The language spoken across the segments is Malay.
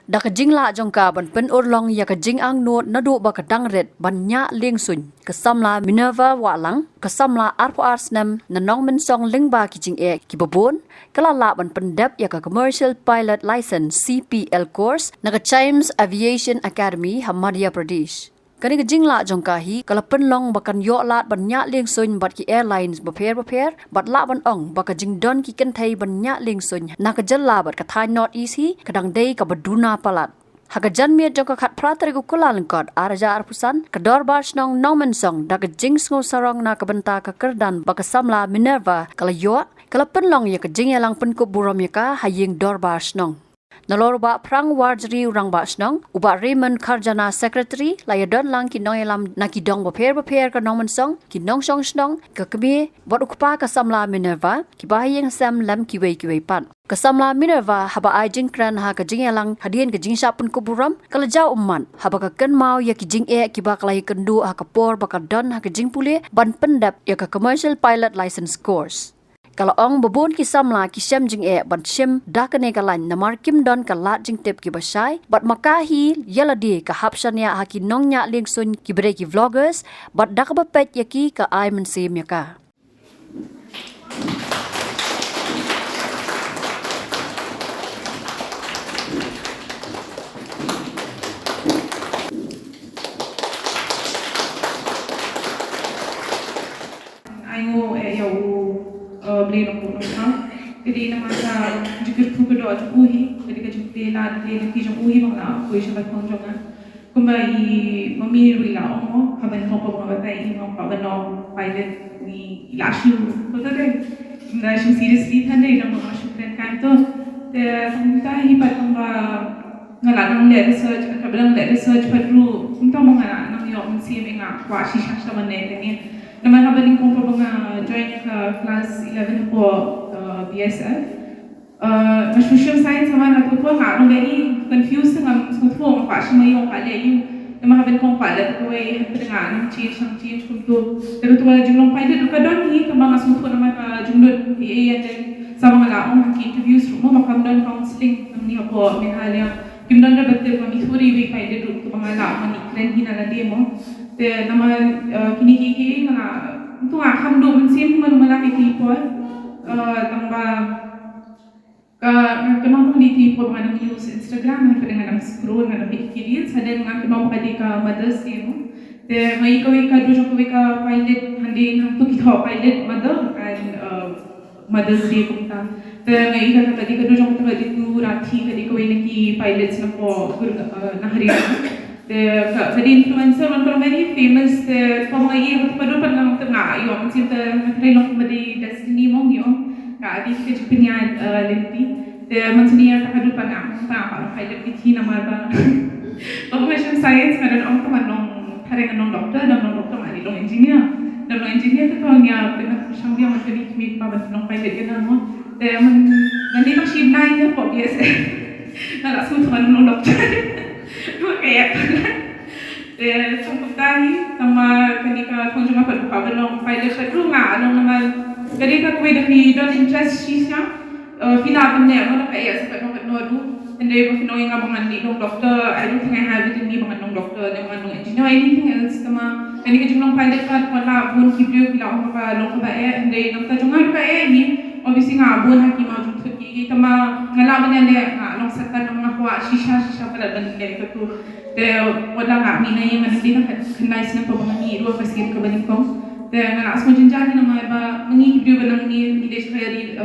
Dak jing la jongka ban pen urlong ya ka jing ang not nadu ba ka dangret ban nya Liengsuiñ kesamla Minerva walang kesamla arpo arsnem na Nongmensong lingba ki jing ki babon kala la ban pendep ya ka commercial pilot license CPL course na ka Chimes Aviation Academy Madhya Pradesh. Kani ka jing la jongka hi kala penlong bakan yo lat ban nya Liengsuiñ bat ki airlines baper bat la ban ong baka jing don ki kan thai ban nya Liengsuiñ na ka jalla bat ka thai north east hi kadang dei ka baduna palat haka janmiat jongka khat pratri ku kulalengkot araja arpusan ka dorbar snong Nongmensong da ka jing sngo sarong na ka benta ka kerdan baka samla Minerva kala yo kala penlong ya ka jing yalang pen ku Burom ya ka haying dorbar snong Nalorba prang warjri urang ba snong uba Raymond Karjana secretary layadon lang ki noyalam nakidong baper ka Nongmensong ki nongsong snong ka kemi bot ukpa ka samla Minerva ki bahayeng sam lam ki wei pan kasamla Minerva haba ai jingkran ha ka jingelang hadien ka jingsha pun ku Burom kala jau Ummat haba ka Kynmaw ya ki Jingeh ki ba kalai kendu ha ka por ba ka don ha ka Jingpule ban pendap ya ka commercial pilot license course. Kalau ong babon ki samla ki syam Jingeh ban syam dakane kalan namar kim don ka lat jingtep ki basai bat makahi yaladi ka hapsania ha ki Nongñiah Liengsuiñ ki bre ki vloggers bat dakabapet ya ki ka ai mensim ya ka. Ayo beli nombor jadi nama saya jika pukul dua juhi jadi kejumpa lah jadi kejumpa juhi bangla kau isyarat konjongan kembali memilih lah orang kapan kau kau batai orang kapan orang pilot ni ilasyu betul deh ilasyu seriously tanda ilang orang syukran kan tu kita hibat tambah ngalang le research kapan le research perlu kita mengalang nang yo mesti menga kuasi syaksa mana ni nama kapan kau kau join class 11 for BSF. Social science sama na tu nga nung very confused ngam sumpo ngpa siya yung pala yung nama haben kong pala tu ay nga nang change kung tu pero tu wala jinglong pala tu kadon ni tama nga sumpo naman ka jinglong PA yan sama nga laong ki interviews mo makamdan counseling namni ako Meghalaya kimdan na batte kami thuri we pala tu mga laong ni kren hinalade mo te naman kinikiki nga tu nga hamdo mensim malaki tipo tamba kenapa di tipo mana use Instagram ada dengan scroll dengan video ada dengan kenapa kadi ka Mother's Day mo te mai ko ka dojo ko ka pilot handi ham tu kita pilot mother and Mother's Day kumta te mai ka kadi ka dojo ko kadi tu rathi kadi ko ki pilots na po na hari te kadi influencer one very famous te ko mai ko padu pan lang tengah yo macam te trailong madi destiny mo yo ka adi ke jipnya lenti te Nongñiah ka hadu pan pa pilot ki nama ba information science ngaran ong to manong thareng nong doctor dan nong doctor mari nong engineer tu nya dengan siyang dia materi kimi pa ban nong pilot kana mo te nandi pa ship nine ya po biasa na langsung to nong doctor kaya te sungkutai sama kenika konjunga pa nong pilot sa nga anong naman ketika kuwi daki don interest siya Fila ne mana kaya sa nong nodu and they were knowing about nong doctor I don't think I have it in me nong doctor nong engineer anything else tama kani ka jumlong pilot pa wala bun kibyo kila ko pa long ba and they nang tajungan pa ni obviously nga bun hakima jung thuki tama ngalaman niya nga nong sakta ng mga kuha shisha pala ban nila ito te wala nga mina yung hindi na kanais na pamangani ruwa pasigil ka baning ko te nga asmo jinjani na mga ba mangi kibyo ba nang ni des kaya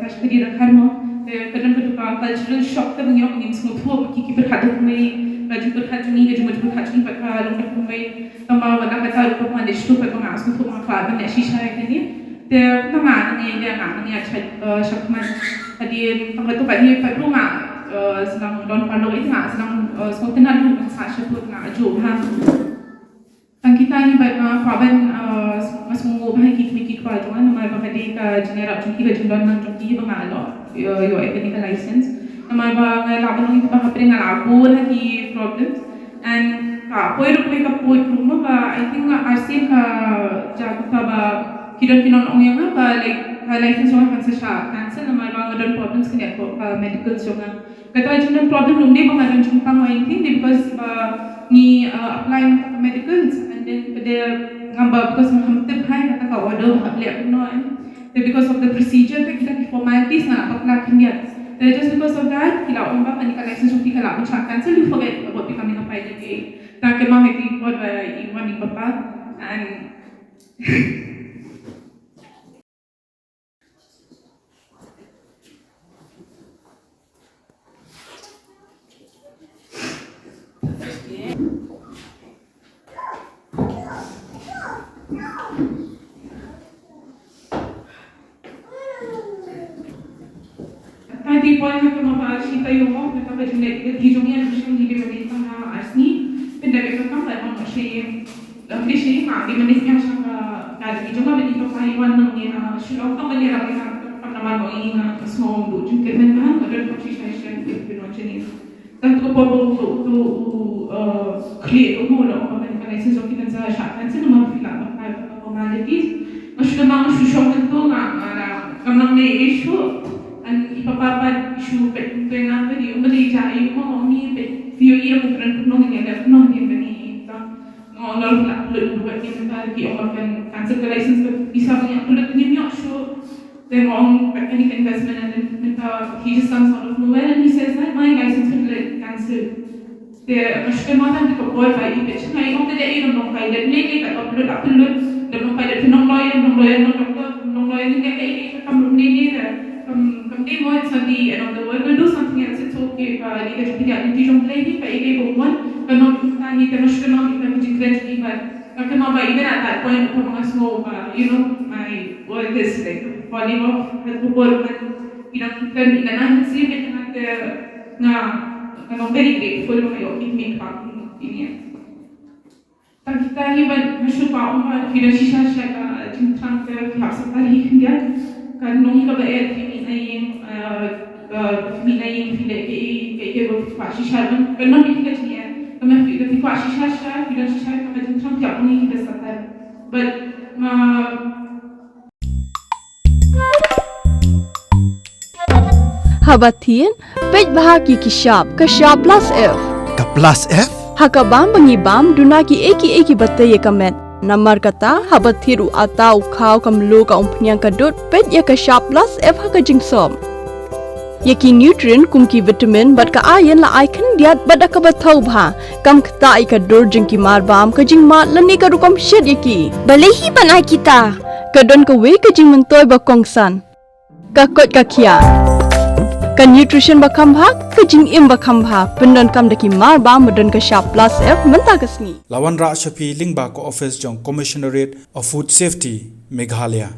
tash kadi rakhar mo te kadang ka cultural shock ta ngiyo ngim smooth ho kikiber hadu may raju berkhajuni raju berkhajuni pakha long ta may tama wala ka taru pa man desto pa nga asmo mga fa ban shisha ya kani te nga ngi dia nga ngi shakman kadi tama to kadi pa nga sedang don palo itu nga sedang spontan adu sa shaput nga jo ha tang kita ni ba paban masmo bahay kikmiki kwa juan nama ba kadi ka general chunki ba jundon nang chunki ba ngalo yo technical license nama ba laban ng ba hapre nga labo na ki problems and ka poiro ko ka poiro ba I think RC ka jaguta ba kidon ong ba like license yung cancer nama ba ngadon problems kanya ko medical yung kata macam problem nung dia bang ada Jingpule or anything because ni apply untuk medicals and then pada ngamba because hampir hai kata kau ada boleh no because of the procedure kita formalities nak apply dia. Just because of that, kita umba kan kita license untuk kita macam cancel, you forget about becoming a pilot. Tak kemau hati buat iwan di bapa and tadi poin yang kemau kita Kyrwoh kita berjumpa di dunia macam ni di mana asni pendek kan tak masih lebih sih mak di mana sih macam dari jumpa di tempat iwan Nongñiah Shillong Mail nama Nongñiah semua dulu Jingeh memang ada conversation di macam ni dan tu perlu clear umur orang kan license kita saya syaratkan sih nama filah apa formalities macam mana susah itu nggak ni issue and ipapapad issue pengen apa di umali jai mo ni view ia bukan Nongñiah ni bani ngolol lah belum buat ni mentari orang kan cancel license bisa banyak belum ni show then orang mechanic investment and then he just comes out of nowhere and he says that my license will cancel there mesti mata kita buat baik itu cuma yang kita jadi orang pilot ni kita upload dalam pilot Nongmensong ni kita kamu ni they want at the end of the world will do something else it's okay dia tidak Jingpule ni pak ini bukan kalau kita ni terus kena kita Jingeh ni but kalau even at that point orang semua my world is like falling off has bubur kita nak sih kita I'm very grateful for your keeping up ini tak kita even bersyukur kita sisa Jingpule kita harus sekali dia kan nong ka bae feminayin file ke kwa shisha kan non kita ni kama fi kwa shisha fi shisha kama Jingpule ya ni kita satar but Haba thin pej bahagi ki sharp plus f ka plus f hakabam bangibam duna ki eki bataye kamet Namar kata habat thiru atau khau kamlu ka umpnyang kadut pet ya ka sharp plus f ha ka jingsom yaki nutrient kum ki vitamin bat ka iron la icon diat bada ka bathau bha kam khta I ka dur jing ki mar bam ka jing ma lani ka rukam shed yaki balehi bana kita kadon ka we ka jing mentoy ba kongsan ka kot ka khia ka nutrition ba khambha ka jing im ba khambha pendon kam daki mar ba modon ka sharp plus f menta kasni lawan ra shapi lingba ko office jong commissionerate of food safety Meghalaya